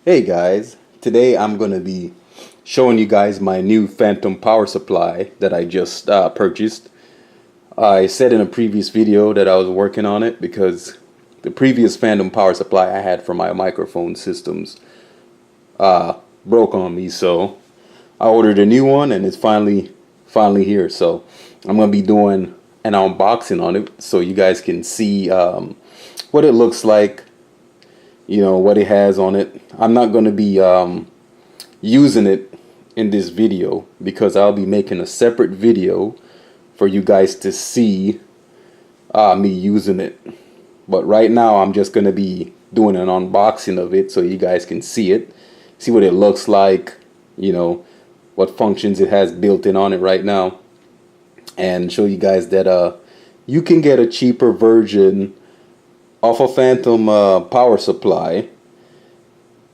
Hey guys, today I'm going to be showing you guys my new phantom power supply that I just purchased. I said in a previous video that I was working on it because the previous phantom power supply I had for my microphone systems broke on me, so I ordered a new one and it's finally here. So I'm going to be doing an unboxing on it so you guys can see what it looks like, you know, what it has on it. I'm not going to be using it in this video because I'll be making a separate video for you guys to see me using it. But right now I'm just going to be doing an unboxing of it so you guys can see it, see what it looks like, you know, what functions it has built in on it right now, and show you guys that you can get a cheaper version off a phantom power supply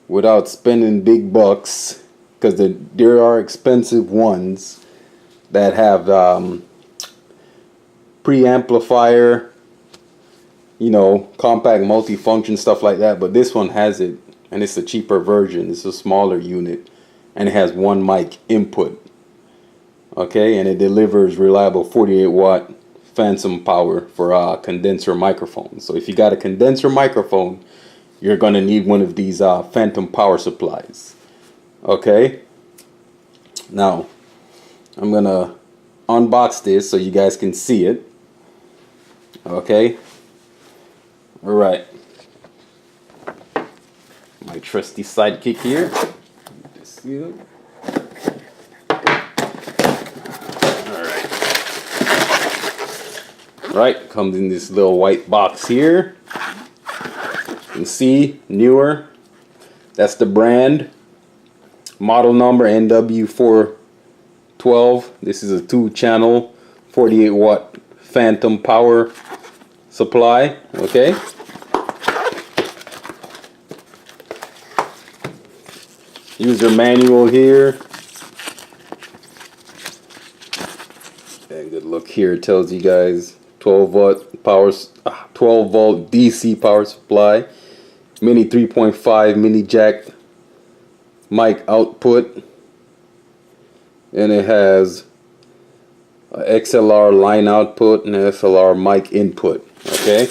without spending big bucks, because there are expensive ones that have preamplifier, you know, compact multifunction stuff like that, but this one has it and it's a cheaper version. It's a smaller unit and it has one mic input, okay, and it delivers reliable 48-watt phantom power for a condenser microphone. So if you got a condenser microphone, you're gonna need one of these phantom power supplies. Okay, now I'm gonna unbox this so you guys can see it. Okay, all right, my trusty sidekick here. This here. Right, comes in this little white box here. You can see Neewer. That's the brand. Model number NW412. This is a 2-channel 48-watt phantom power supply. Okay. User manual here. And good look here. It tells you guys 12 volt power, 12 volt DC power supply, mini 3.5 mini jack mic output, and it has a XLR line output and an XLR mic input. Okay,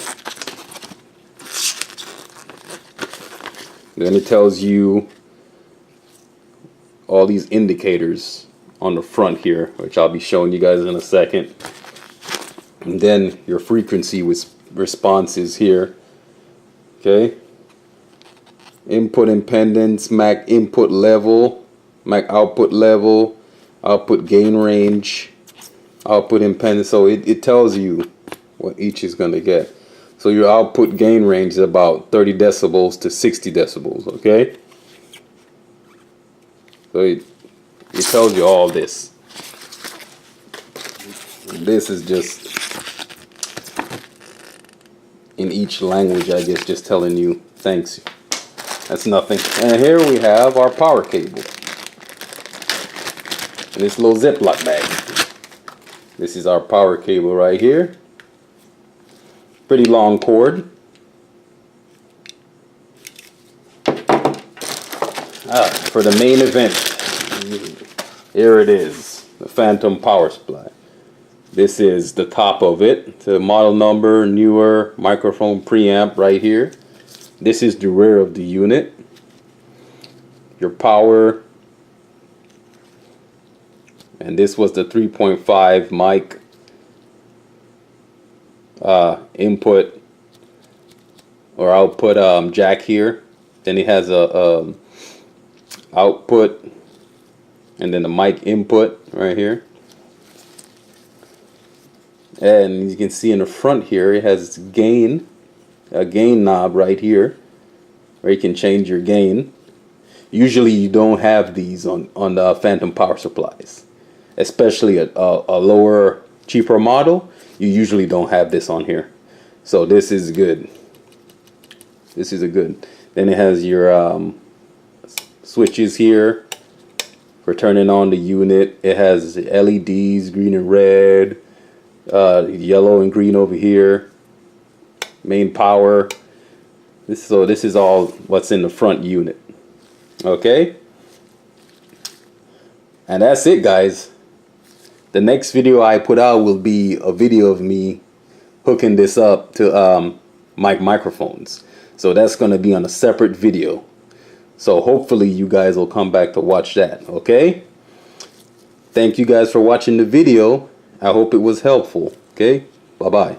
then it tells you all these indicators on the front here, which I'll be showing you guys in a second. And then your frequency responses here. Okay. Input impedance, Mac input level, Mac output level, output gain range, output impedance. So it tells you what each is going to get. So your output gain range is about 30 decibels to 60 decibels. Okay. So it tells you all this. And this is just in each language, I guess, just telling you thanks. That's nothing. And here we have our power cable in this little Ziploc bag. This is our power cable right here. Pretty long cord. For the main event, here it is, the phantom power supply. This is the top of it, the model number, Neewer microphone preamp right here. This is the rear of the unit. Your power. And this was the 3.5 mic input or output jack here. Then it has a output and then the mic input right here. And you can see in the front here it has gain, a gain knob right here where you can change your gain. Usually you don't have these on the phantom power supplies, especially a lower, cheaper model. You usually don't have this on here, so this is good. This is a good. Then it has your switches here for turning on the unit. It has LEDs, green and red, yellow and green over here. Main power. This is all what's in the front unit. Okay, and that's it, guys. The next video I put out will be a video of me hooking this up to mic microphones. So that's going to be on a separate video. So hopefully you guys will come back to watch that. Okay, thank you guys for watching the video. I hope it was helpful. Okay, bye bye.